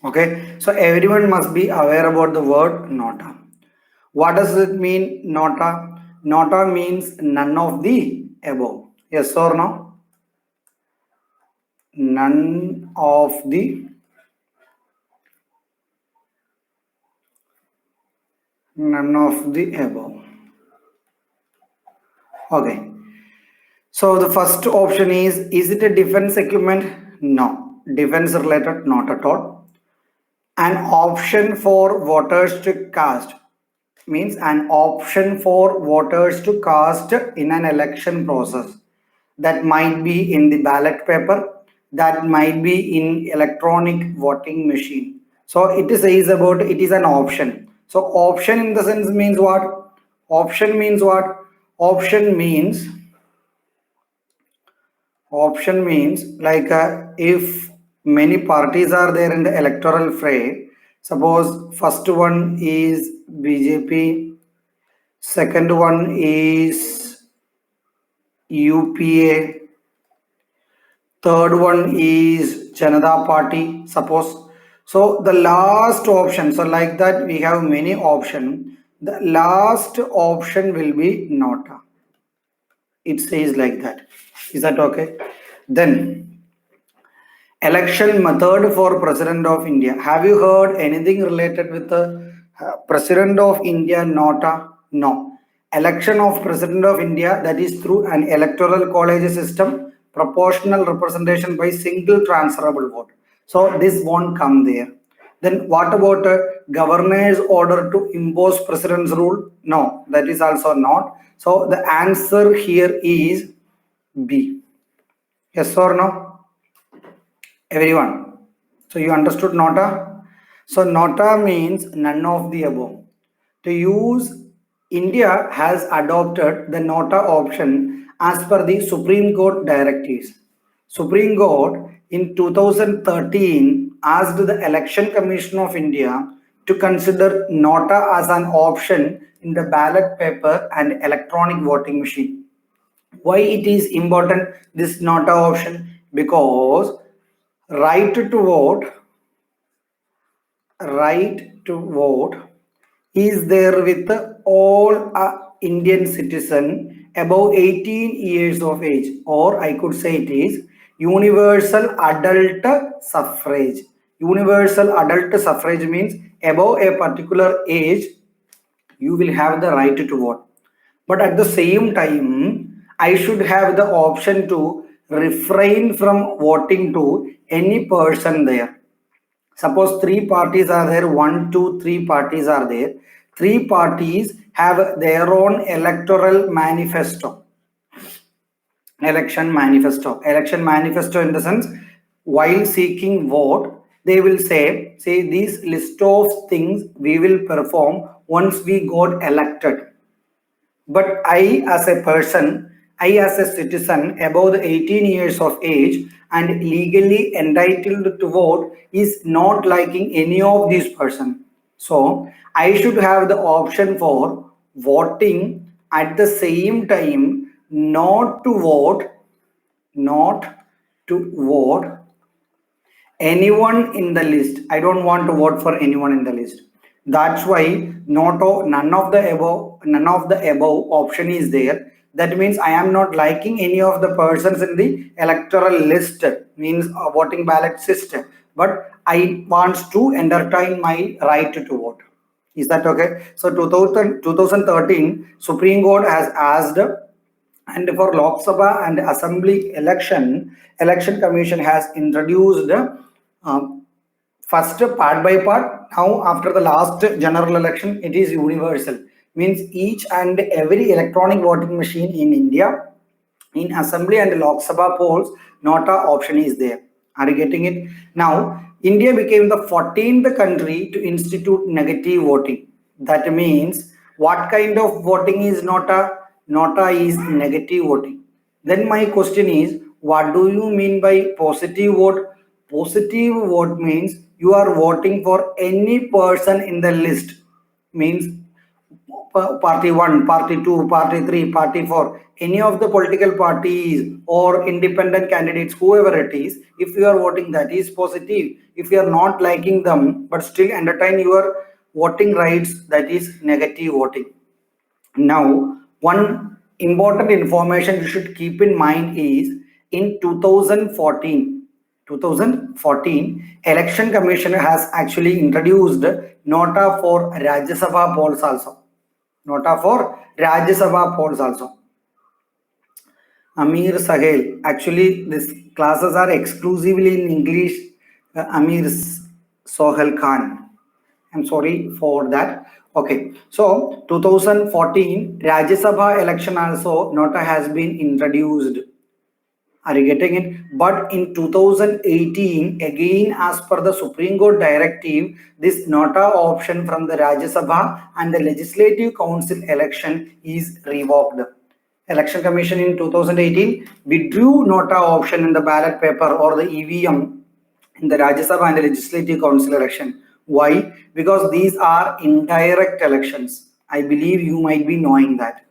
Okay, so everyone must be aware about the word nota. What does it mean, nota? Nota means none of the above. Yes or no? None of the above. Okay. So the first option is it a defense equipment? No. Defense related, not at all. An option for voters to cast means an option for voters to cast in an election process. That might be in the ballot paper, that might be in electronic voting machine. So it says about it is an option. So option in the sense means what? Option means what? Option means option means like if many parties are there in the electoral fray, suppose first one is BJP, second one is UPA, third one is Janata Party, suppose. So the last option, so like that we have many options. The last option will be nota. It says like that. Is that okay? Then election method for President of India. Have you heard anything related with the President of India nota? No. Election of President of India, that is through an electoral college system, proportional representation by single transferable vote. So this won't come there. Then what about governor's order to impose president's rule? No, that is also not. So the answer here is B. Yes or no? Everyone. So you understood nota? So nota means none of the above. To use, India has adopted the nota option as per the Supreme Court directives. Supreme Court in 2013 asked the Election Commission of India to consider nota as an option in the ballot paper and electronic voting machine. Why it is important, this nota option? Because right to vote is there with all Indian citizen above 18 years of age, or I could say it is universal adult suffrage. Universal adult suffrage means above a particular age you will have the right to vote, but at the same time I should have the option to refrain from voting to any person there. Suppose three parties are there, one, two, three parties are there. Three parties have their own electoral manifesto. Election manifesto in the sense, while seeking vote, they will say these list of things we will perform once we got elected. But I as a person, I as a citizen above the 18 years of age and legally entitled to vote is not liking any of these person. So I should have the option for voting, at the same time not to vote anyone in the list. I don't want to vote for anyone in the list. That's why none of the above option is there. That means I am not liking any of the persons in the electoral list, means a voting ballot system, but I want to entertain my right to vote. Is that okay? So 2013 Supreme Court has asked, and for Lok Sabha and Assembly Election Commission has introduced first part by part. Now after the last general election, it is universal, means each and every electronic voting machine in India, in Assembly and Lok Sabha polls, nota option is there. Are you getting it? Now India became the 14th country to institute negative voting. That means what kind of voting is nota? Nota is negative voting. Then my question is, what do you mean by positive vote? Positive vote means you are voting for any person in the list. Means party 1, party 2, party 3, party 4, any of the political parties or independent candidates, whoever it is, if you are voting, that is positive. If you are not liking them but still entertain your voting rights, that is negative voting. Now, one important information you should keep in mind is in 2014 Election Commission has actually introduced nota for Rajya Sabha polls also. Nota for Rajya Sabha polls also. Amir Sahel. Actually, these classes are exclusively in English. Amir Sohail Khan. I'm sorry for that. Okay, so 2014 Rajya Sabha election also nota has been introduced. Are you getting it? But in 2018, again as per the Supreme Court directive, this nota option from the Rajya Sabha and the Legislative Council election is revoked. Election Commission in 2018 withdrew nota option in the ballot paper or the EVM in the Rajya Sabha and the Legislative Council election. Why? Because these are indirect elections. I believe you might be knowing that.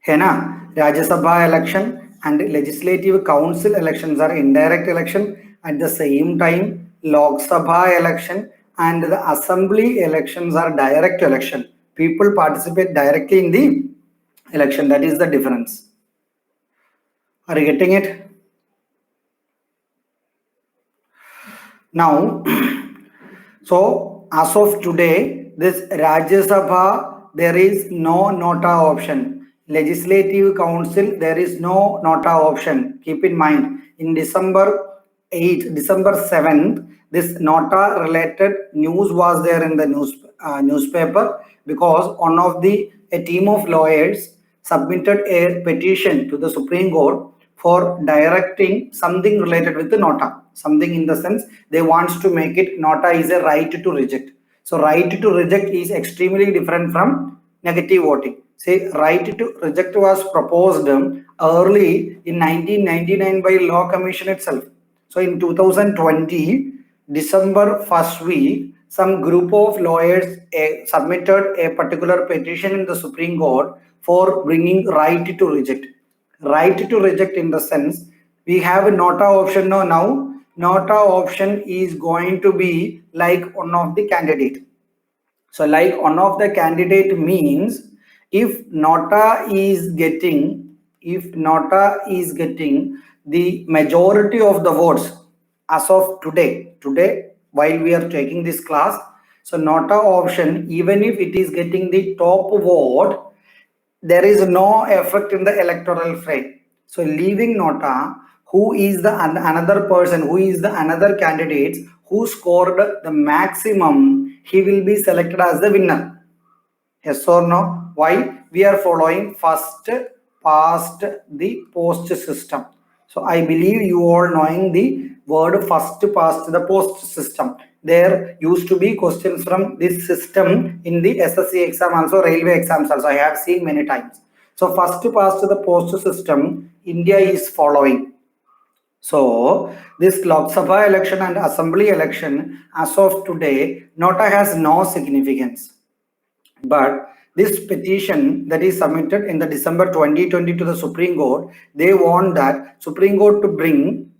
है ना, Rajya Sabha election and Legislative Council elections are indirect election. At the same time, Lok Sabha election and the Assembly elections are direct election. People participate directly in the election. That is the difference. Are you getting it? Now, so as of today, this Rajya Sabha, there is no nota option. Legislative Council, there is no nota option. Keep in mind, in December 8th, December 7th, this nota related news was there in the newspaper, because one of a team of lawyers submitted a petition to the Supreme Court for directing something related with the nota. Something in the sense they wants to make it nota is a right to reject. So right to reject is extremely different from negative voting. Say right to reject was proposed early in 1999 by Law Commission itself. So in 2020 December 1st week, some group of lawyers submitted a particular petition in the Supreme Court for bringing right to reject. Right to reject in the sense we have a nota option now. Nota option is going to be like one of the candidate. So like one of the candidate means if nota is getting the majority of the votes as of today while we are taking this class, so nota option, even if it is getting the top vote, there is no effect in the electoral fray. So leaving nota, who is the another person, who is the another candidate who scored the maximum, he will be selected as the winner. Yes or no? Why? We are following first past the post system. So I believe you all knowing the word first past the post system. There used to be questions from this system in the SSC exam also, railway exams also. I have seen many times. So first past the post system, India is following. So this Lok Sabha election and Assembly election as of today, nota has no significance. But this petition that is submitted in the December 2020 to the Supreme Court, they want that Supreme Court to bring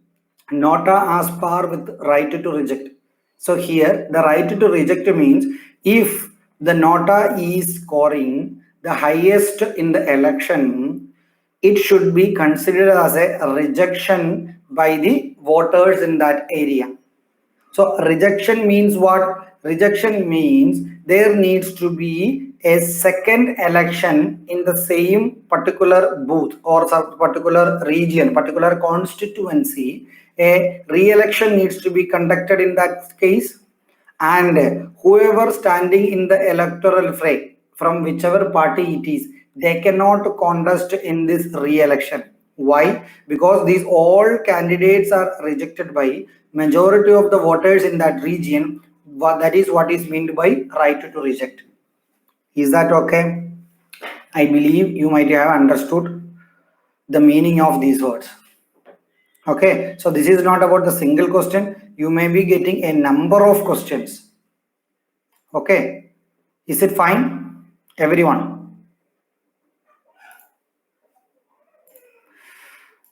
nota as par with right to reject. So here the right to reject means if the nota is scoring the highest in the election, it should be considered as a rejection by the voters in that area. So rejection means what? Rejection means there needs to be a second election in the same particular booth or some particular region, particular constituency. A re-election needs to be conducted in that case, and whoever standing in the electoral fray from whichever party it is, they cannot contest in this re-election. Why? Because these all candidates are rejected by majority of the voters in that region. That is what is meant by right to reject. Is that okay? I believe you might have understood the meaning of these words. Okay, so this is not about the single question. You may be getting a number of questions. Okay, Is it fine, everyone?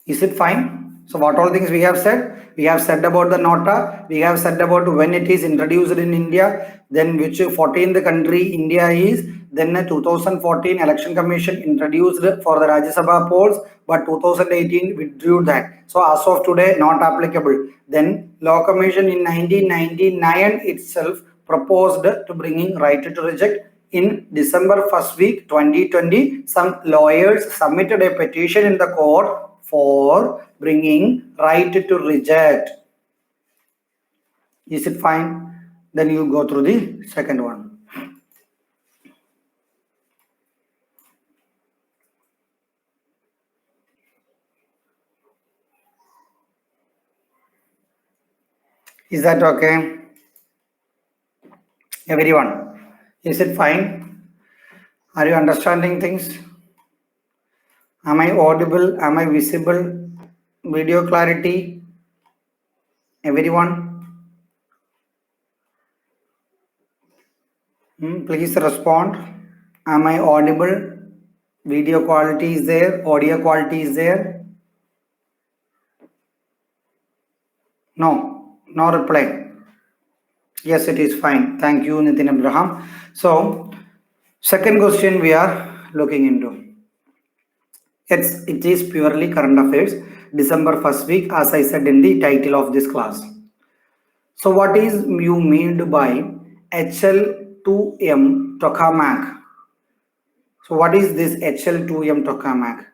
Is it fine? So what all things we have said? We have said about the nota, we have said about when it is introduced in India, then which 14th country India is, then 2014 election commission introduced for the Rajya Sabha polls, but 2018 withdrew that, so as of today not applicable. Then law commission in 1999 itself proposed to bringing right to reject. In December 1st week 2020, some lawyers submitted a petition in the court for bringing right to reject. Is it fine? Then you go through the second one. Is that okay, everyone? Is it fine? Are you understanding things? Am I audible? Am I visible? Video clarity, everyone? Please respond. Am I audible? Video quality is there, audio quality is there? No, no reply. Yes, it is fine. Thank you, Nitin Abraham. So second question we are looking into. It is purely current affairs, December 1st week, as I said in the title of this class. So what is you mean by HL2M tokamak? So what is this HL2M tokamak?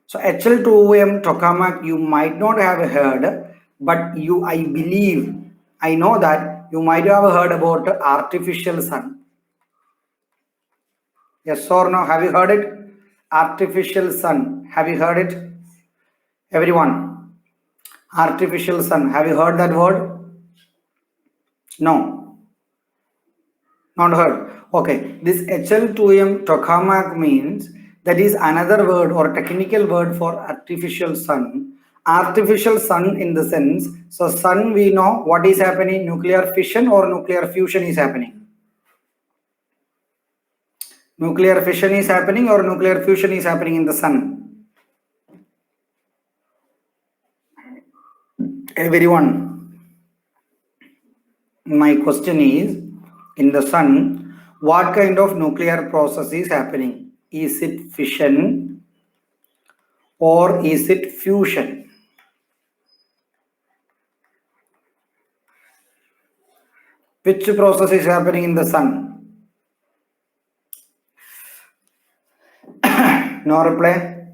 So HL2M tokamak you might not have heard, but I believe, I know that you might have heard about artificial sun. Yes or no? Have you heard it? Artificial sun. Have you heard it? Everyone. Artificial sun. Have you heard that word? No. Not heard. Okay. This HL2M tokamak means that is another word or technical word for artificial sun. Artificial sun in the sense, so sun we know what is happening, nuclear fission or nuclear fusion is happening. Nuclear fission is happening or nuclear fusion is happening in the sun. Everyone, my question is, in the sun, what kind of nuclear process is happening? Is it fission or is it fusion? Which process is happening in the sun? No reply?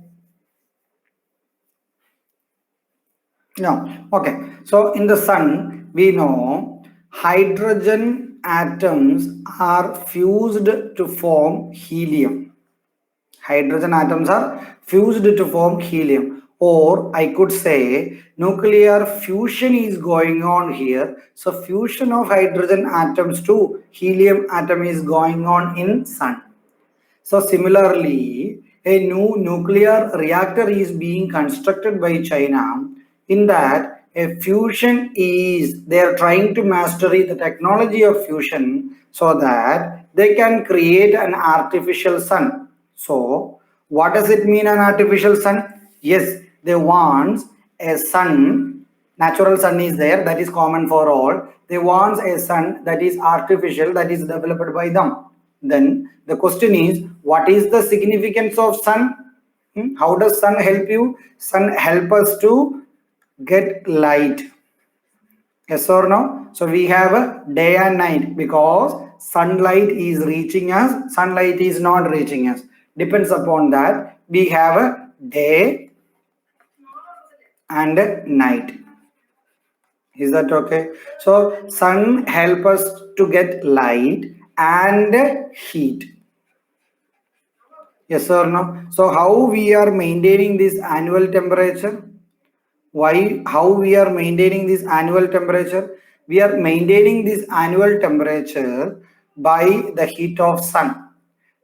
No. Okay. So in the sun, we know hydrogen atoms are fused to form helium. Hydrogen atoms are fused to form helium, or I could say nuclear fusion is going on here. So fusion of hydrogen atoms to helium atom is going on in sun. So similarly, a new nuclear reactor is being constructed by China. In that, a fusion is, they are trying to master the technology of fusion so that they can create an artificial sun. So what does it mean, an artificial sun? Yes, they want a sun, natural sun is there, that is common for all. They want a sun that is artificial, that is developed by them. Then the question is, what is the significance of sun? How does sun help you? Sun help us to get light. Yes or no? So we have a day and night because sunlight is reaching us, sunlight is not reaching us. Depends upon that. We have a day and a night. Is that okay? So sun help us to get light and heat. Yes or no? So how we are maintaining this annual temperature? Why? How we are maintaining this annual temperature? We are maintaining this annual temperature by the heat of sun.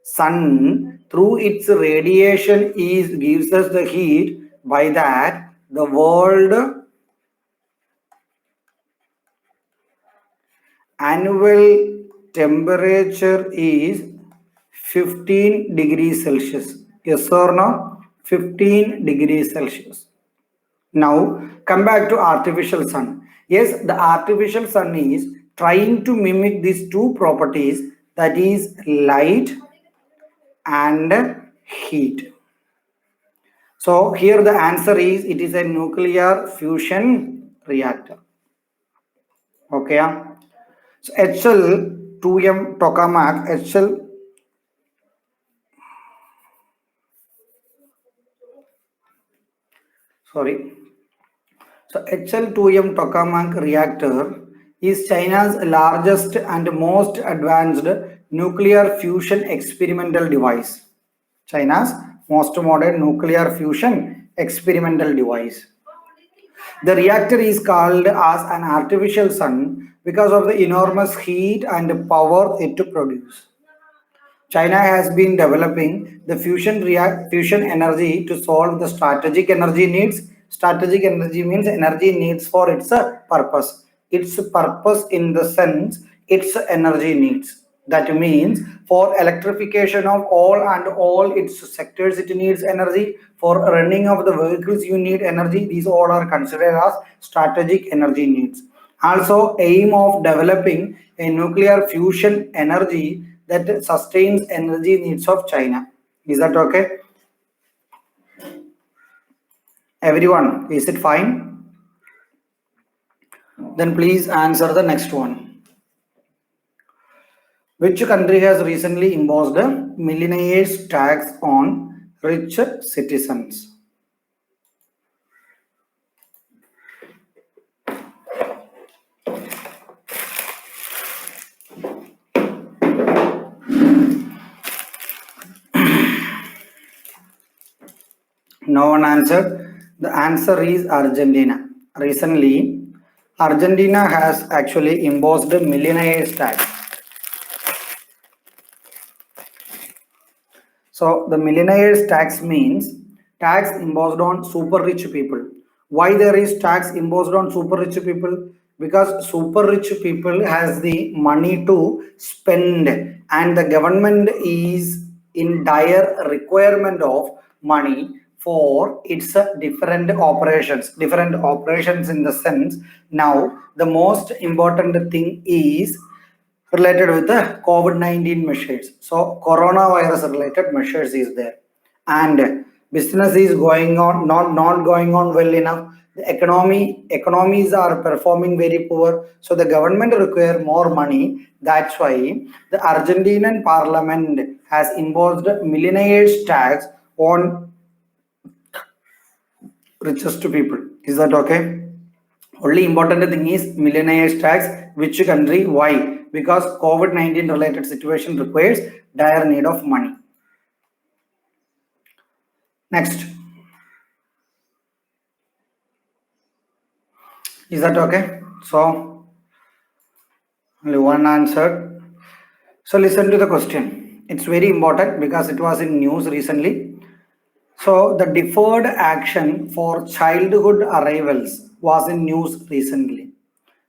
Sun through its radiation gives us the heat. By that the world annual temperature is 15 degrees Celsius. Yes or no? 15 degrees Celsius. Now come back to artificial sun. Yes, the artificial sun is trying to mimic these two properties, that is light and heat. So here the answer is it is a nuclear fusion reactor. Okay. So HL2M tokamak sorry. So HL2M tokamak reactor is China's largest and most advanced nuclear fusion experimental device. China's most modern nuclear fusion experimental device. The reactor is called as an artificial sun because of the enormous heat and power it produces. China has been developing the fusion energy to solve the strategic energy needs. Strategic energy means energy needs for its purpose. Its purpose in the sense its energy needs. That means for electrification of all its sectors it needs energy. For running of the vehicles you need energy. These all are considered as strategic energy needs. Also aim of developing a nuclear fusion energy that sustains energy needs of China. Is that okay? Everyone, is it fine? Then please answer the next one. Which country has recently imposed a millionaire's tax on rich citizens? No one answered. The answer is Argentina. Recently, Argentina has actually imposed a millionaire's tax. So the millionaire's tax means tax imposed on super rich people. Why there is tax imposed on super rich people? Because super rich people has the money to spend and the government is in dire requirement of money for its different operations in the sense. Now the most important thing is related with the COVID-19 measures. So coronavirus related measures is there, and business is going on not going on well enough. The economies are performing very poor. So the government require more money. That's why the Argentinian parliament has imposed millionaires tax on richest people. Is that okay? Only important thing is millionaires tax. Which country? Why? Because COVID-19 related situation requires dire need of money. Next. Is that okay? So only one answered. So listen to the question. It's very important because it was in news recently. So the deferred action for childhood arrivals was in news recently.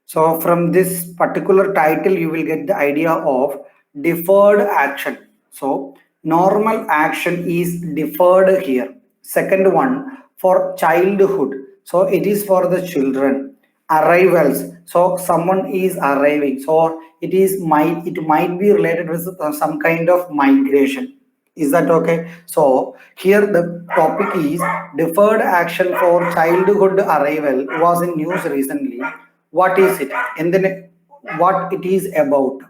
So from this particular title, you will get the idea of deferred action. So normal action is deferred here. Second one for childhood. So it is for the children. Arrivals. So someone is arriving. So it might be related with some kind of migration. Is that okay? So here the topic is deferred action for childhood arrival was in news recently. What is it? And then what it is about.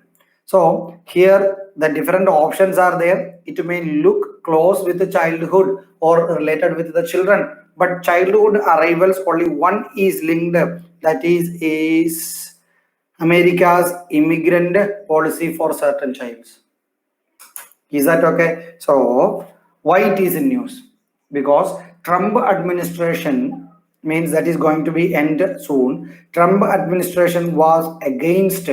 So here the different options are there. It may look close with the childhood or related with the children, but childhood arrivals only one is linked. That is America's immigrant policy for certain childs. Is that okay? So why it is in news? Because Trump administration means that is going to be end soon. Trump administration was against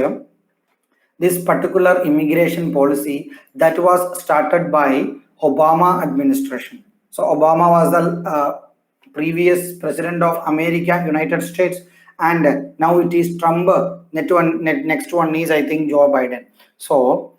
this particular immigration policy that was started by Obama administration. So Obama was the previous president of America, United States, and now it is Trump. Next one is I think Joe Biden. So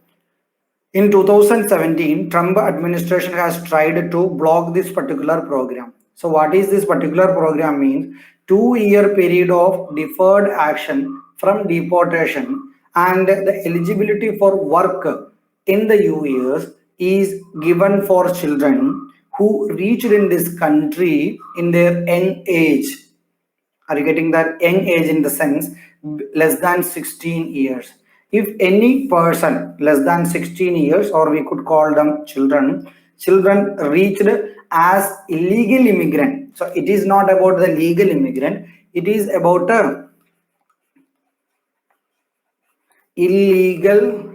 In 2017, Trump administration has tried to block this particular program. So what is this particular program means? 2 year period of deferred action from deportation, and the eligibility for work in the US is given for children who reached in this country in their young age. Are you getting that? Young age in the sense less than 16 years. If any person less than 16 years, or we could call them children reached as illegal immigrant. So it is not about the legal immigrant, it is about a illegal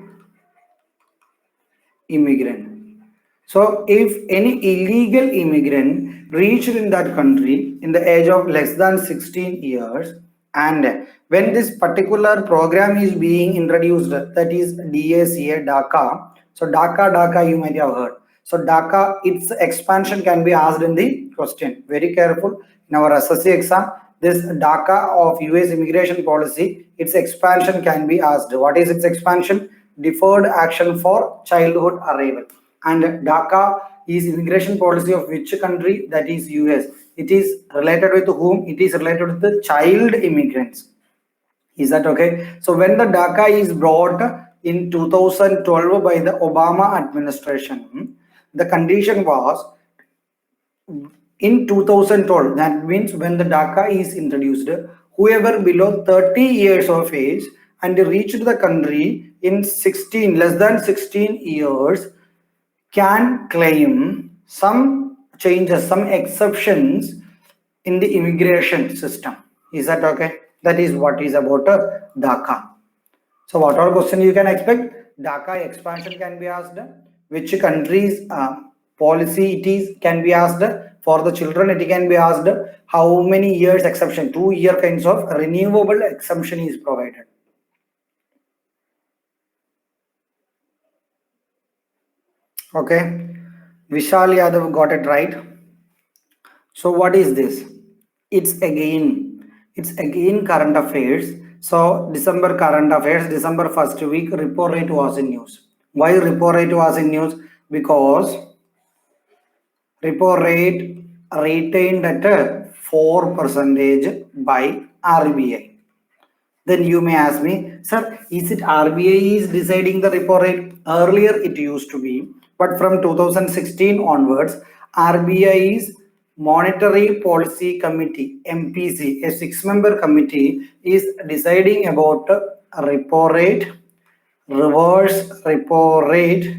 immigrant. So if any illegal immigrant reached in that country in the age of less than 16 years, and when this particular program is being introduced, that is DACA, DACA. So DACA you might have heard. So DACA, its expansion can be asked in the question. Very careful in our SSC exam. This DACA of US immigration policy, its expansion can be asked. What is its expansion? Deferred action for childhood arrival. And DACA is immigration policy of which country? That is US. It is related with whom? It is related with the child immigrants. Is that okay? So when the DACA is brought in 2012 by the Obama administration, the condition was in 2012. That means when the DACA is introduced, whoever below 30 years of age and reached the country in less than 16 years can claim some changes, some exceptions in the immigration system. Is that okay? That is what is about DACA. So what all question you can expect? DACA expansion can be asked. Which countries policy it is can be asked. For the children it can be asked. How many years exception? 2 year kinds of renewable exemption is provided. Okay, Vishal Yadav got it right. So what is this? It's again current affairs. So December current affairs, December first week, repo rate was in news. Why repo rate was in news? Because repo rate retained at 4% by RBI. Then you may ask me, sir, is it RBI is deciding the repo rate? Earlier it used to be, but from 2016 onwards, RBI's Monetary Policy Committee, MPC, a 6-member committee, is deciding about repo rate, reverse repo rate,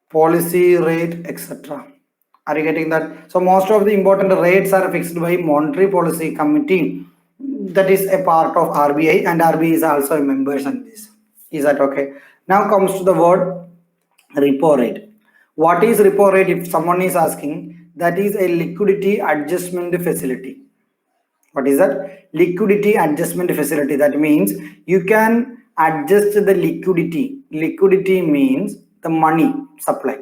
policy rate, etc. Are you getting that? So most of the important rates are fixed by Monetary Policy Committee, that is a part of RBI, and RBI is also a member in this. Is that okay? Now comes to the word repo rate. What is repo rate? If someone is asking, that is a liquidity adjustment facility. What is that? Liquidity adjustment facility. That means you can adjust the liquidity. Liquidity means the money supply.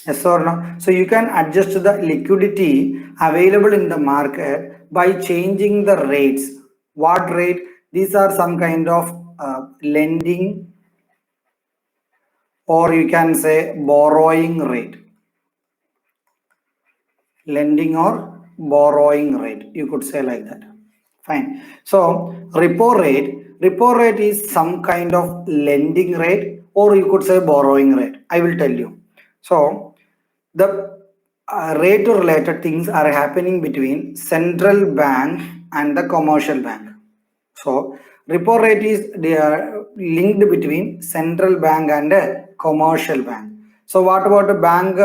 Yes or no? So you can adjust the liquidity available in the market by changing the rates. What rate? These are some kind of lending, or you can say borrowing rate. Lending or borrowing rate, you could say like that. Fine. So repo rate is some kind of lending rate, or you could say borrowing rate. I will tell you. So the rate related things are happening between central bank and the commercial bank. So repo rate is linked between central bank and a commercial bank. So what about a bank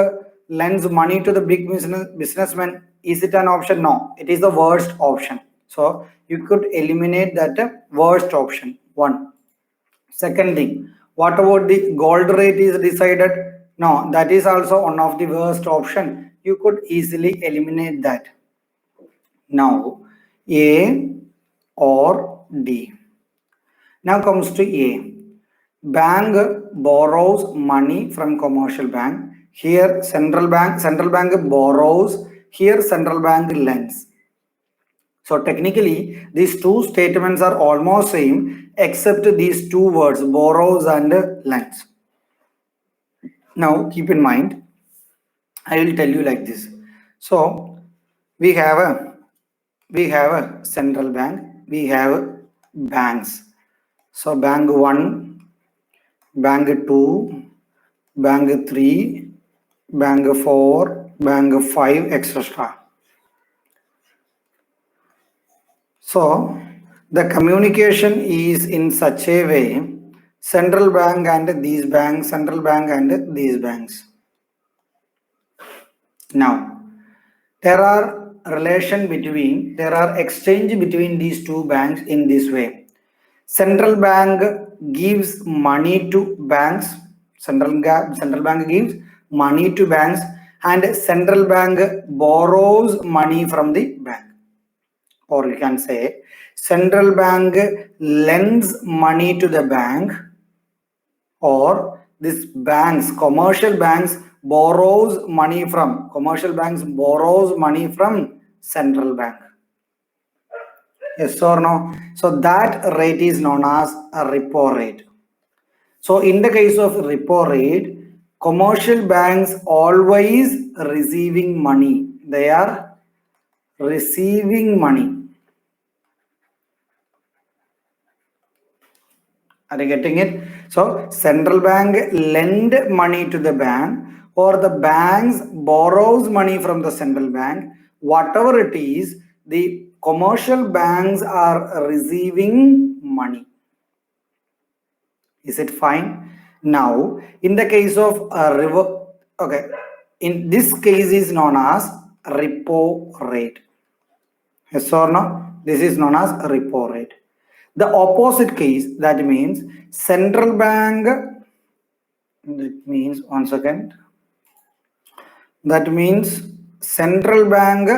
lends money to the big businessman? Is it an option? No, it is the worst option. So you could eliminate that worst option. One. Second thing, what about the gold rate is decided? No, that is also one of the worst option. You could easily eliminate that. Now, A or D. Now comes to A. Bank borrows money from commercial bank. Here central bank borrows. Here central bank lends. So technically, these two statements are almost same except these two words, borrows and lends. Now keep in mind, I will tell you like this. So we have a central bank, we have banks. So bank 1, bank 2, bank 3, bank 4, bank 5, etc. So the communication is in such a way, central bank and these banks, central bank and these banks. Now there are exchange between these two banks in this way. Central bank gives money to banks, central bank gives money to banks, and central bank borrows money from the bank. Or you can say central bank lends money to the bank, or this banks, commercial banks borrows money from central bank. Yes or no? So that rate is known as a repo rate. So in the case of repo rate, commercial banks always receiving money. They are receiving money. Are you getting it? So central bank lend money to the bank, or the banks borrows money from the central bank. Whatever it is, the commercial banks are receiving money. Is it fine? Now, in the case of okay, in this case is known as repo rate. Yes or no? This is known as repo rate. The opposite case, that means central bank, that means one second, that means central bank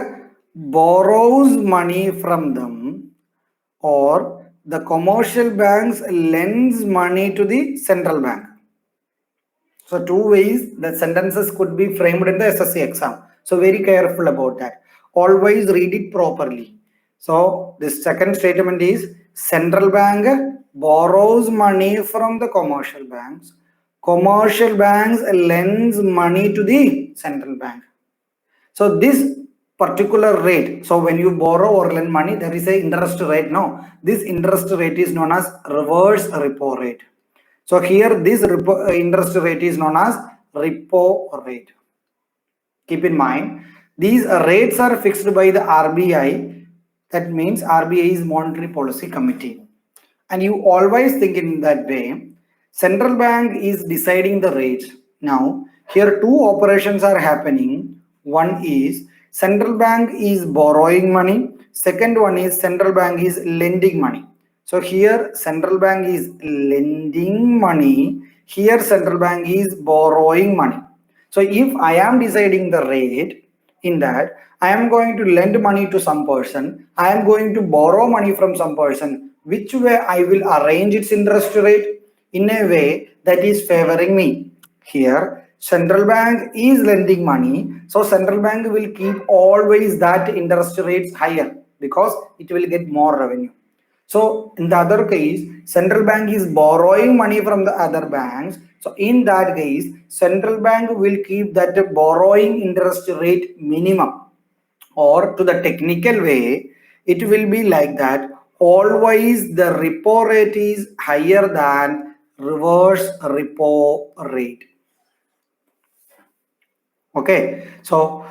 borrows money from them, or the commercial banks lends money to the central bank. So two ways the sentences could be framed in the SSC exam. So very careful about that. Always read it properly. So the second statement is central bank borrows money from the commercial banks. Commercial banks lends money to the central bank. So this particular rate, so when you borrow or lend money, there is a interest rate. No, this interest rate is known as reverse repo rate. So here this interest rate is known as repo rate. Keep in mind, these rates are fixed by the RBI. That means RBI is Monetary Policy Committee. And you always think in that way. Central bank is deciding the rates. Now, here two operations are happening. One is central bank is borrowing money. Second one is central bank is lending money. So here central bank is lending money. Here central bank is borrowing money. So if I am deciding the rate, in that I am going to lend money to some person, I am going to borrow money from some person, which way I will arrange its interest rate? In a way that is favoring me. Here central bank is lending money, so central bank will keep always that interest rates higher because it will get more revenue. So in the other case, central bank is borrowing money from the other banks. So in that case, central bank will keep that borrowing interest rate minimum, or to the technical way, it will be like that. Always the repo rate is higher than reverse repo rate. Okay, so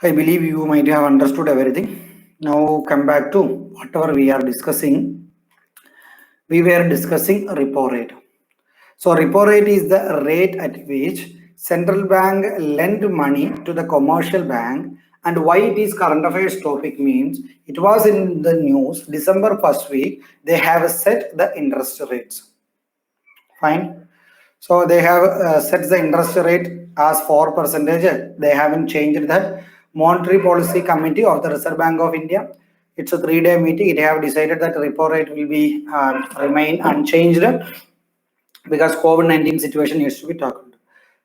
I believe you might have understood everything. Now come back to whatever we are discussing. We were discussing repo rate. So repo rate is the rate at which central bank lend money to the commercial bank. And why it is current affairs topic means it was in the news December 1st week, they have set the interest rates. Fine. So they have set the interest rate as 4%. They haven't changed that. Monetary Policy Committee of the Reserve Bank of India, it's a 3-day meeting. It have decided that repo rate will be remain unchanged because COVID-19 situation needs to be tackled.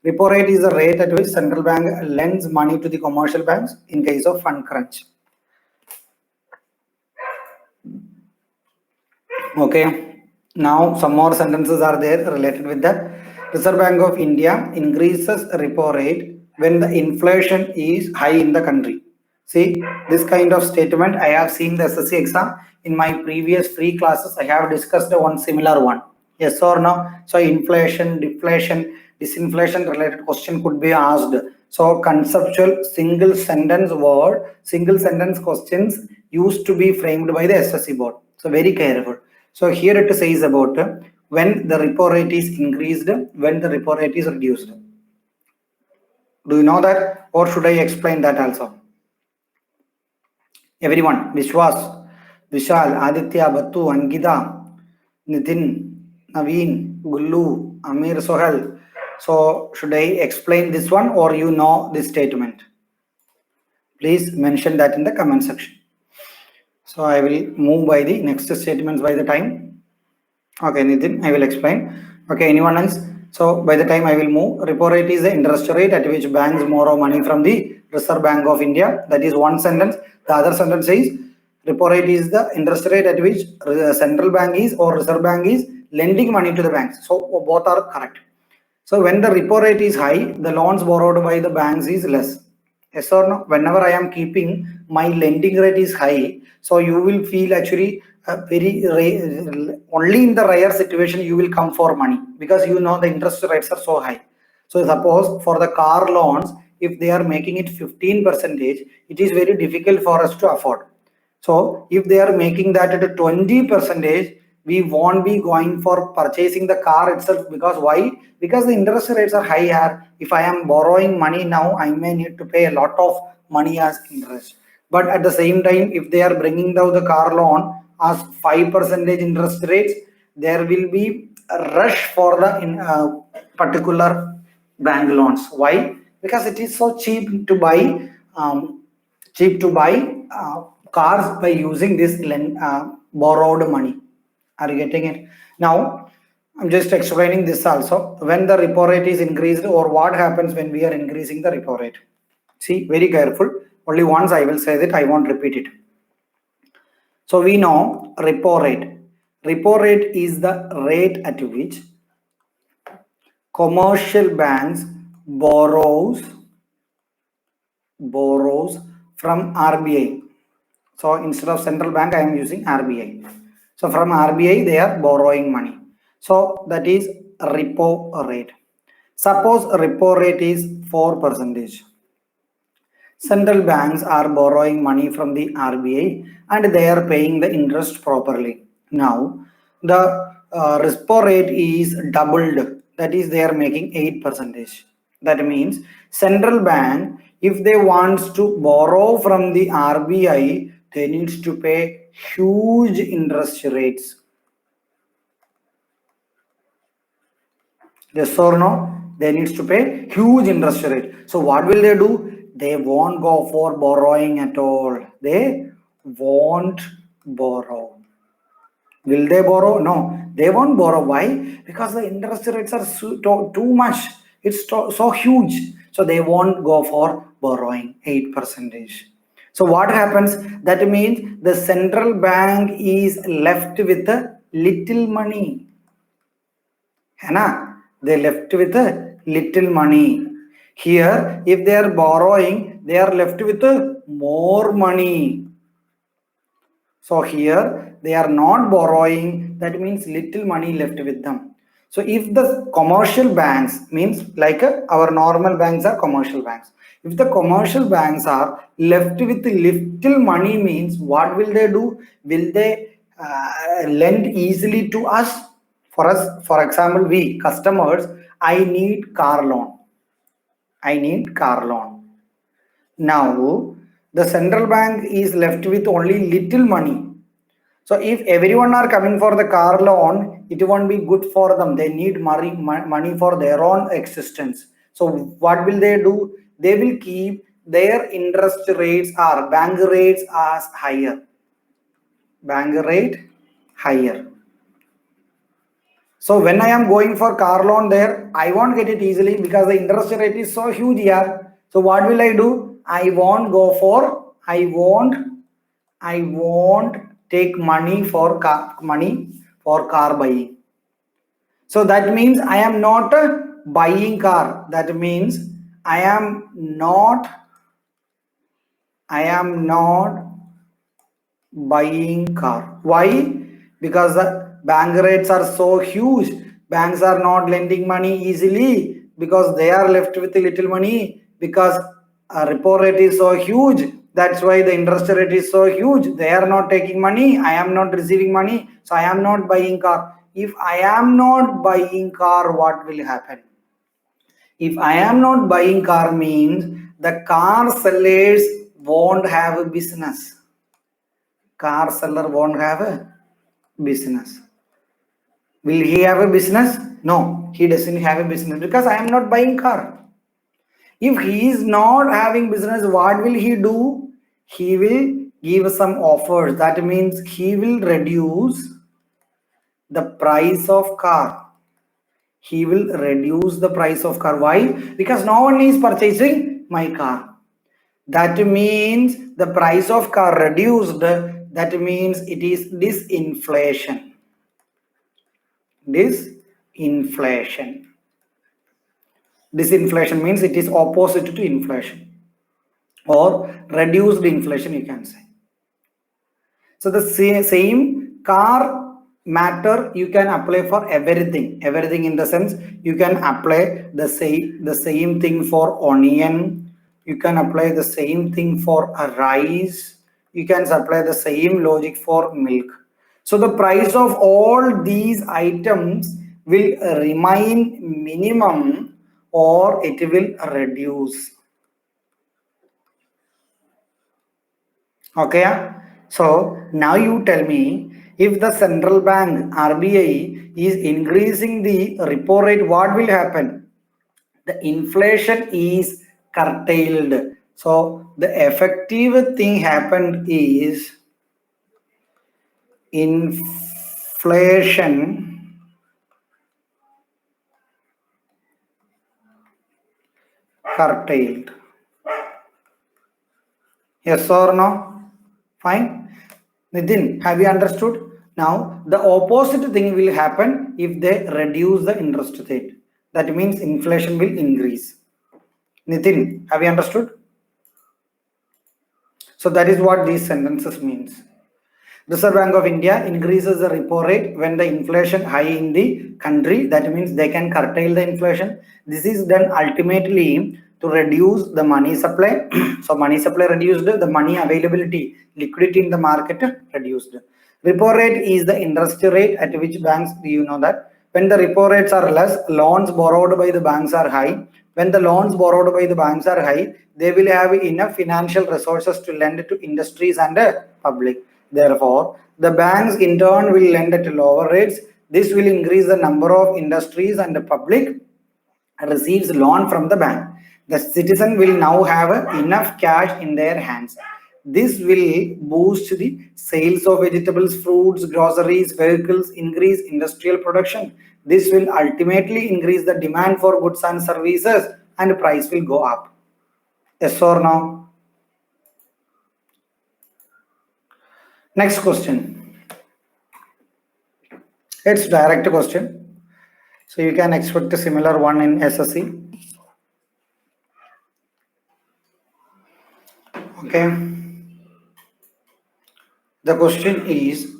Repo rate is the rate at which central bank lends money to the commercial banks in case of fund crunch. Okay, now some more sentences are there related with that. Reserve Bank of India increases repo rate when the inflation is high in the country. See, this kind of statement I have seen the SSC exam in my previous free classes. I have discussed one similar one. Yes or no? So inflation, deflation, disinflation related question could be asked. So conceptual single sentence questions used to be framed by the SSC board. So very careful. So here it says about when the repo rate is increased, when the repo rate is reduced. Do you know that, or should I explain that also? Everyone, Vishwas, Vishal, Aditya, Battu, Ankita, Nitin, Naveen, Gullu, Amir, Sohel. So should I explain this one, or you know this statement? Please mention that in the comment section. So I will move by the next statements by the time. Okay, Nitin, I will explain. Okay, anyone else? So by the time I will move, repo rate is the interest rate at which banks borrow money from the Reserve Bank of India. That is one sentence. The other sentence says repo rate is the interest rate at which central bank is or Reserve Bank is lending money to the banks. So both are correct. So when the repo rate is high, the loans borrowed by the banks is less. Yes or no? Whenever I am keeping my lending rate is high, so you will feel actually only in the rare situation you will come for money because you know the interest rates are so high. So suppose for the car loans, if they are making it 15%, it is very difficult for us to afford. So if they are making that at a 20%, we won't be going for purchasing the car itself because why? Because the interest rates are high here. If I am borrowing money now, I may need to pay a lot of money as interest. But at the same time, if they are bringing down the car loan as 5% interest rates, there will be a rush for the particular bank loans. Why? Because it is so cheap to buy cars by using this borrowed money. Are you getting it? Now, I'm just explaining this also. When the repo rate is increased or what happens when we are increasing the repo rate. See, very careful. Only once I will say that, I won't repeat it. So we know repo rate. Repo rate is the rate at which commercial banks borrows from RBI. So instead of central bank, I am using RBI. So from RBI, they are borrowing money. So that is repo rate. Suppose repo rate is 4%. Central banks are borrowing money from the RBI and they are paying the interest properly. Now, the repo rate is doubled. That is, they are making 8%. That means central bank, if they want to borrow from the RBI, they need to pay huge interest rates. Yes or no? They need to pay huge interest rate. So what will they do? They won't go for borrowing at all. They won't borrow. Will they borrow? No, they won't borrow. Why? Because the interest rates are too much. It's so huge. So they won't go for borrowing 8%. So what happens? That means the central bank is left with a little money. They left with a little money. Here, if they are borrowing, they are left with more money. So here they are not borrowing, that means little money left with them. So if the commercial banks, means like our normal banks are commercial banks. If the commercial banks are left with little money, means what will they do? Will they lend easily to us? For example, we customers, I need car loan. Now, the central bank is left with only little money. So if everyone are coming for the car loan, it won't be good for them. They need money for their own existence. So what will they do? They will keep their interest rates or bank rates as higher. Bank rate higher. So when I am going for car loan there, I won't get it easily because the interest rate is so huge here. So what will I do? I won't take money for car buying. So that means I am not buying car. That means I am not buying car. Why? Because the bank rates are so huge. Banks are not lending money easily because they are left with little money, because repo rate is so huge. That's why the interest rate is so huge. They are not taking money. I am not receiving money. So I am not buying car. If I am not buying car, what will happen? If I am not buying car means the car sellers won't have a business. Car seller won't have a business. Will he have a business? No, he doesn't have a business because I am not buying car. If he is not having business, what will he do? He will give some offers. That means he will reduce the price of car. He will reduce the price of car. Why? Because no one is purchasing my car. That means the price of car reduced. That means it is disinflation. Disinflation. Disinflation means it is opposite to inflation, or reduced inflation, you can say. So the same car matter you can apply for everything. Everything in the sense you can apply the same thing for onion. You can apply the same thing for a rice. You can apply the same logic for milk. So the price of all these items will remain minimum or it will reduce. Okay, so now you tell me, if the central bank RBI is increasing the repo rate, what will happen? The inflation is curtailed. So the effective thing happened is inflation curtailed. Yes or no? Fine. Nitin, have you understood? Now, the opposite thing will happen if they reduce the interest rate. That means inflation will increase. Nitin, have you understood? So that is what these sentences means. Reserve Bank of India increases the repo rate when the inflation high in the country. That means they can curtail the inflation. This is done ultimately to reduce the money supply. So money supply reduced, the money availability, liquidity in the market reduced. Repo rate is the interest rate at which banks, do you know that? When the repo rates are less, loans borrowed by the banks are high. When the loans borrowed by the banks are high, they will have enough financial resources to lend to industries and public. Therefore, the banks in turn will lend at lower rates. This will increase the number of industries and the public receives loan from the bank. The citizen will now have enough cash in their hands. This will boost the sales of vegetables, fruits, groceries, vehicles, increase industrial production. This will ultimately increase the demand for goods and services, and price will go up. Yes or no? Next question. It's direct question. So you can expect a similar one in SSC. Okay. The question is,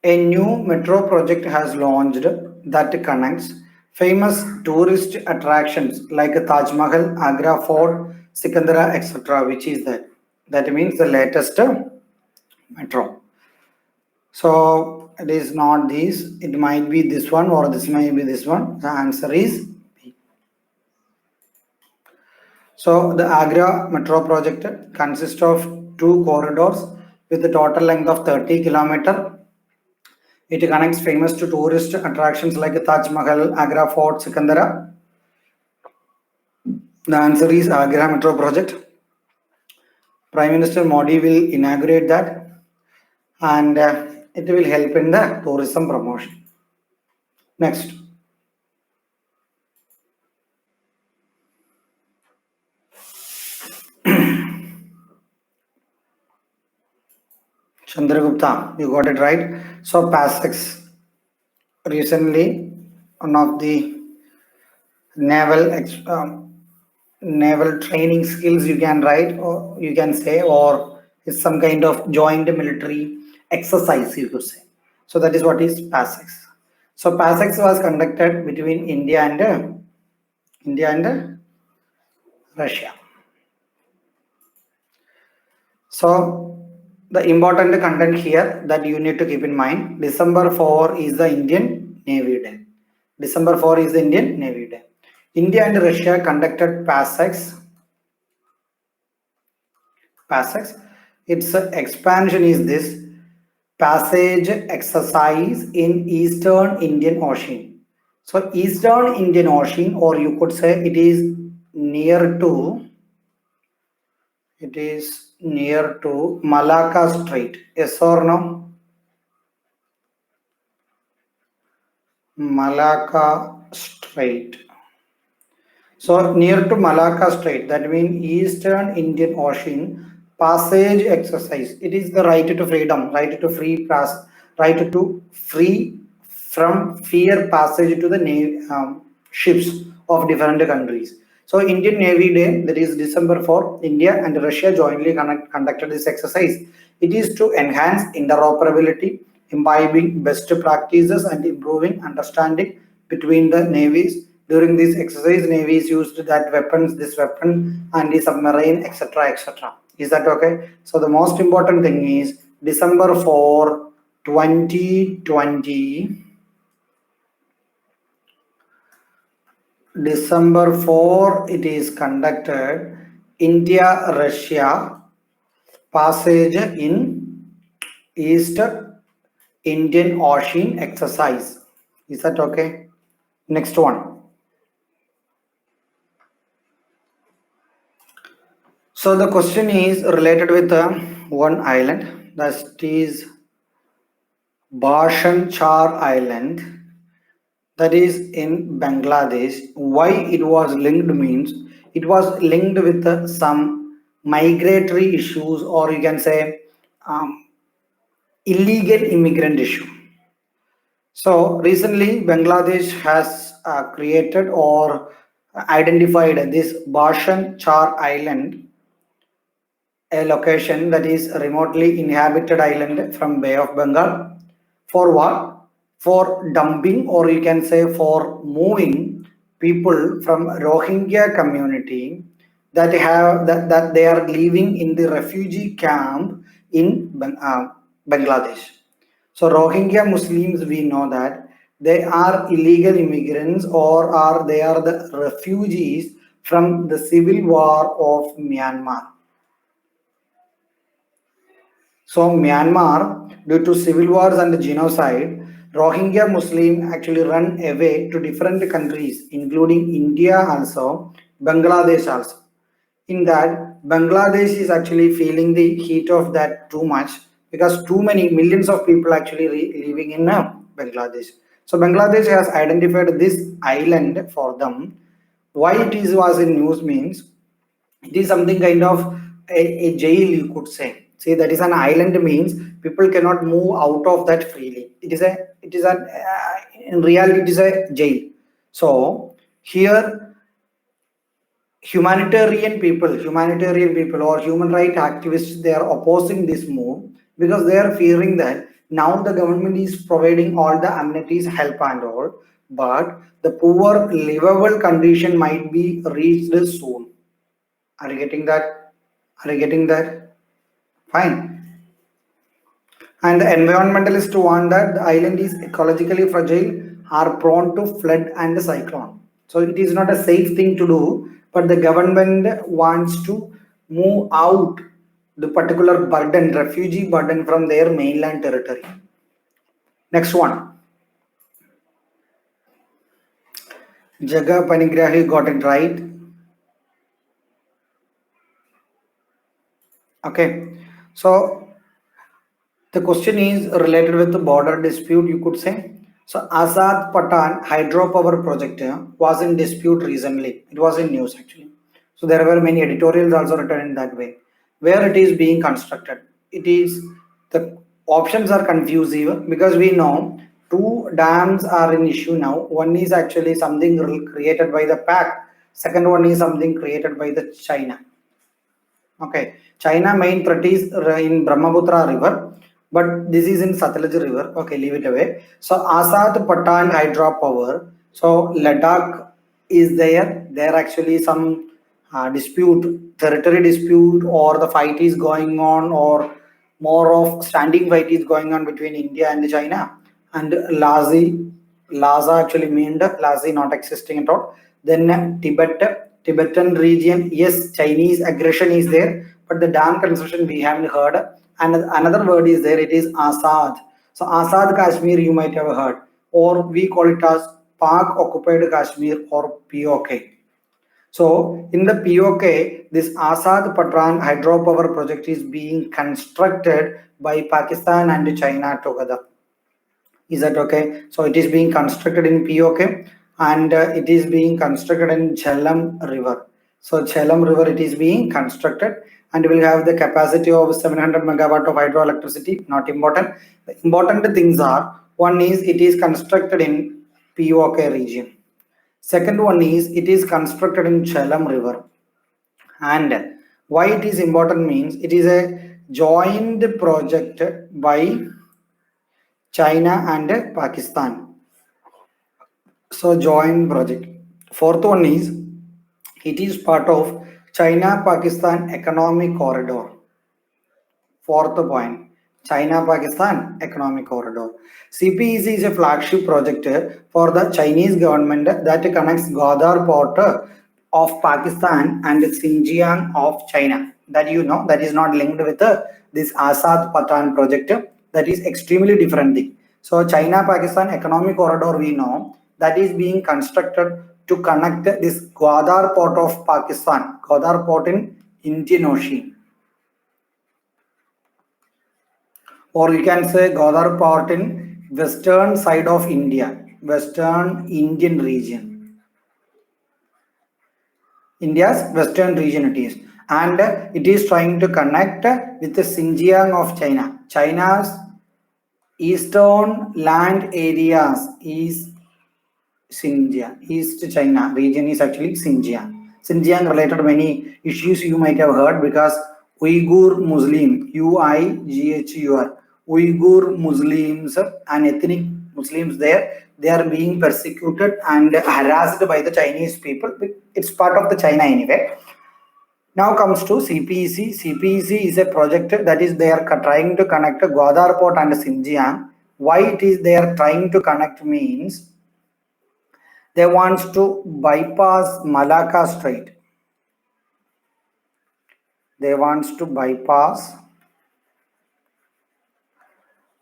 a new metro project has launched that connects famous tourist attractions like Taj Mahal, Agra Fort, Sikandara, etc. Which is that? That means the latest metro. So it is not this, it might be this one or this might be this one. The answer is B. So the Agra metro project consists of two corridors with a total length of 30 km. It connects famous to tourist attractions like Taj Mahal, Agra Fort, Sikandara. The answer is Agra Metro Project. Prime Minister Modi will inaugurate that, and it will help in the tourism promotion. Next. Chandragupta, you got it right. So PASEX, recently one of the naval naval training skills you can write, or you can say, or it's some kind of joint military exercise, you could say. So that is what is PASEX. So PASEX was conducted between India and Russia. So the important content here that you need to keep in mind, December 4 is the Indian Navy Day. December 4 is the Indian Navy Day. India and Russia conducted PASEX. PASEX. Its expansion is this: passage exercise in Eastern Indian Ocean. So Eastern Indian Ocean, or you could say near to it is near to Malacca Strait. Yes or no? Malacca Strait. So near to Malacca Strait, that means Eastern Indian Ocean passage exercise. It is the right to freedom, right to free pass, right to free from fear passage to the ships of different countries. So Indian Navy Day, that is December 4, India and Russia jointly conducted this exercise. It is to enhance interoperability, imbibing best practices and improving understanding between the navies. During this exercise, navies used that weapons, this weapon, and the submarine, etc., etc. Is that okay? So the most important thing is December 4, 2020. December 4, it is conducted India-Russia passage in East Indian Ocean exercise. Is that okay? Next one. So the question is related with one island, that is Bhashan Char Island, that is in Bangladesh. Why it was linked means it was linked with some migratory issues, or you can say illegal immigrant issue. So recently Bangladesh has created or identified this Bhashan Char Island, a location that is a remotely inhabited island from Bay of Bengal. For what? For dumping, or you can say for moving people from Rohingya community that they are living in the refugee camp in Bangladesh. So Rohingya Muslims, we know that they are illegal immigrants, or they are the refugees from the civil war of Myanmar. So Myanmar, due to civil wars and genocide, Rohingya Muslim actually run away to different countries, including India also, Bangladesh also. In that, Bangladesh is actually feeling the heat of that too much, because too many millions of people actually living in Bangladesh. So Bangladesh has identified this island for them. Why it is was in news means it is something kind of a jail, you could say. See, that is an island means people cannot move out of that freely. In reality it is a jail. So here humanitarian people or human rights activists, they are opposing this move, because they are fearing that now the government is providing all the amenities, help and all, but the poor livable condition might be reached soon. Are you getting that? Are you getting that? Fine. And the environmentalists warn that the island is ecologically fragile, are prone to flood and cyclone. So it is not a safe thing to do, but the government wants to move out the particular burden, refugee burden from their mainland territory. Next one. Jaga Panigrahi got it right. Okay. So the question is related with the border dispute, you could say. So Azad Patan hydropower project was in dispute recently. It was in news actually. So there were many editorials also written in that way. Where it is being constructed, it is the options are confusing because we know two dams are an issue now. One is actually something created by the pack. Second one is something created by the China. Okay, China main threat is in Brahmaputra river, but this is in Satluj river. Okay, leave it away. So Asad Patan hydropower. So Ladakh is there. There actually some dispute, territory dispute, or the fight is going on, or more of standing fight is going on between India and China. And Lhasa actually meant Lhasa not existing at all. Then Tibetan region, yes, Chinese aggression is there, but the dam construction we haven't heard. And another word is there, it is Assad. So Assad Kashmir you might have heard, or we call it as Pak occupied Kashmir or POK. So in the POK, this Asad Patran hydropower project is being constructed by Pakistan and China together. Is that okay? So it is being constructed in POK, and it is being constructed in Jhelum River. So Jhelum River it is being constructed, and will have the capacity of 700 megawatt of hydroelectricity. Not important. The important things are, one is it is constructed in POK region. Second one is it is constructed in Jhelum River. And why it is important means it is a joint project by China and Pakistan. So joint project. Fourth one is it is part of China Pakistan economic corridor. Fourth point, China Pakistan economic corridor. CPEC is a flagship project for the Chinese government that connects Gwadar port of Pakistan and Xinjiang of China. That you know, that is not linked with this Asad Patan project. That is extremely different thing. So China Pakistan economic corridor we know that is being constructed to connect this Gwadar port of Pakistan, Gwadar port in Indian Ocean, or you can say Godar port in western side of India, western Indian region, India's western region it is, and it is trying to connect with the Xinjiang of China. China's eastern land areas is Xinjiang. East China region is actually Xinjiang. Xinjiang related many issues you might have heard because Uyghur Muslim, UIGHUR, Uyghur Muslims and ethnic Muslims there, they are being persecuted and harassed by the Chinese people. It's part of the China anyway. Now comes to CPEC. CPEC is a project that is they are trying to connect Gwadar Port and Xinjiang. Why it is they are trying to connect means they want to bypass Malacca Strait. They want to bypass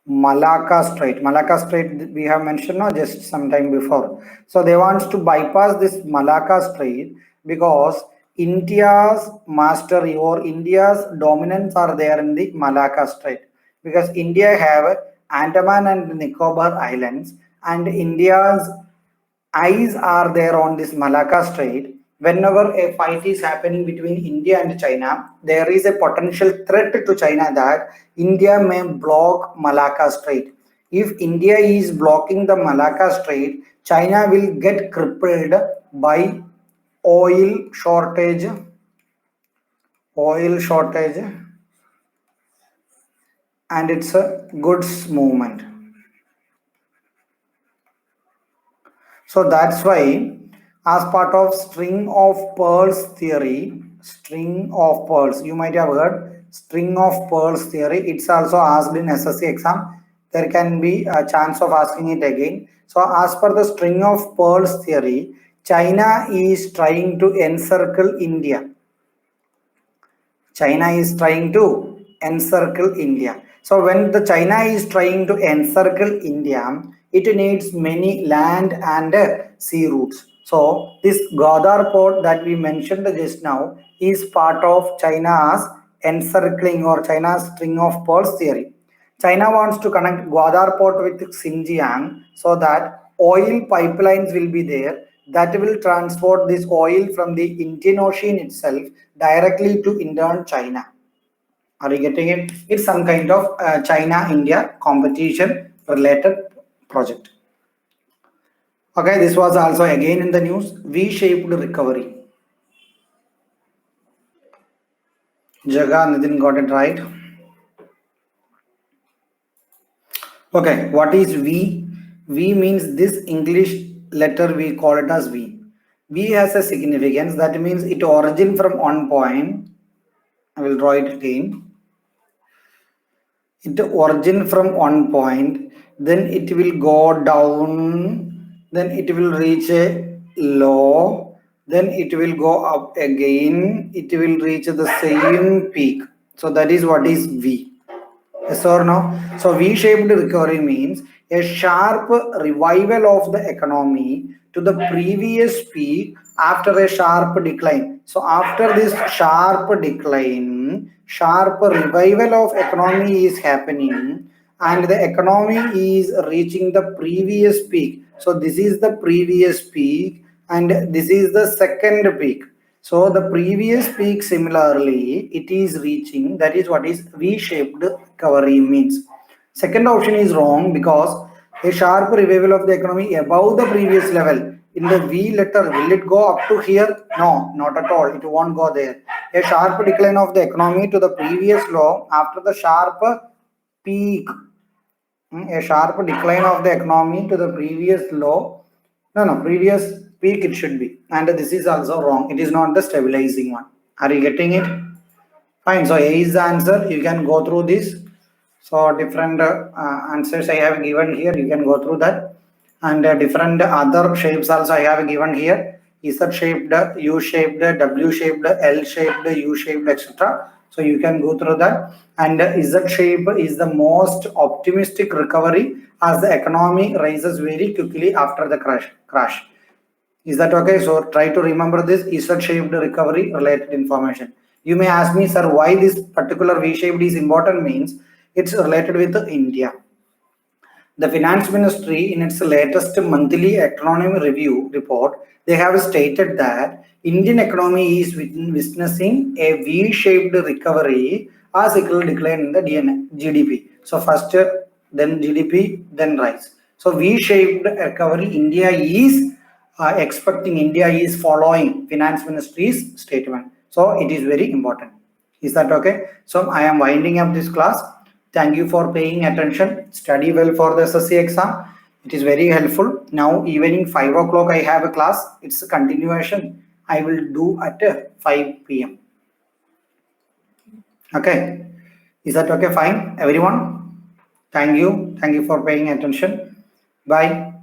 Malacca Strait. Malacca Strait we have mentioned no, just some time before. So they want to bypass this Malacca Strait because India's mastery or India's dominance are there in the Malacca Strait, because India have Andaman and Nicobar Islands, and India's eyes are there on this Malacca Strait. Whenever a fight is happening between India and China, there is a potential threat to China that India may block Malacca Strait. If India is blocking the Malacca Strait, China will get crippled by oil shortage, oil shortage, and it's a goods movement. So that's why, as part of string of pearls theory, string of pearls, you might have heard string of pearls theory. It's also asked in SSC exam. There can be a chance of asking it again. So, as per the string of pearls theory, China is trying to encircle India. China is trying to encircle India. So when the China is trying to encircle India, it needs many land and sea routes. So this Gwadar port that we mentioned just now is part of China's encircling or China's string of pearls theory. China wants to connect Gwadar port with Xinjiang so that oil pipelines will be there that will transport this oil from the Indian Ocean itself directly to Indian China. Are you getting it? It's some kind of China-India competition related project. Okay, this was also again in the news. V-shaped recovery. Jaga Nitin got it right. Okay, what is V? V means this English letter we call it as V. V has a significance, that means it origin from one point. I will draw it again. It origin from one point, then it will go down, then it will reach a low, then it will go up again, it will reach the same peak. So that is what is V. Yes or no? So V-shaped recovery means a sharp revival of the economy to the previous peak after a sharp decline. So after this sharp decline, sharp revival of economy is happening and the economy is reaching the previous peak. So this is the previous peak and this is the second peak. So the previous peak similarly it is reaching, that is what is V-shaped recovery means. Second option is wrong because a sharp revival of the economy above the previous level. In the V letter, will it go up to here? No, not at all. It won't go there. A sharp decline of the economy to the previous low after the sharp peak. A sharp decline of the economy to the previous low. No, previous peak it should be. And this is also wrong. It is not the stabilizing one. Are you getting it? Fine. So A is the answer. You can go through this. So different answers I have given here. You can go through that. And different other shapes also I have given here. Z shaped, U shaped, W shaped, L shaped, U shaped, etc. So you can go through that. And Z shape is the most optimistic recovery as the economy rises very quickly after the crash. Is that okay? So try to remember this Z-shaped recovery related information. You may ask me, sir, why this particular V-shaped is important means it's related with India. The Finance Ministry, in its latest monthly economic review report, they have stated that Indian economy is witnessing a V-shaped recovery as equal decline in the GDP. So first, then GDP, then rise. So V-shaped recovery, India is expecting, India is following Finance Ministry's statement. So it is very important. Is that okay? So I am winding up this class. Thank you for paying attention. Study well for the SSC exam. It is very helpful. Now evening 5 o'clock I have a class. It's a continuation. I will do at 5 p.m. Okay. Is that okay? Fine, everyone? Thank you. Thank you for paying attention. Bye.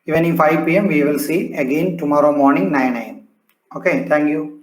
Evening 5 p.m. we will see again tomorrow morning 9 a.m. Okay. Thank you.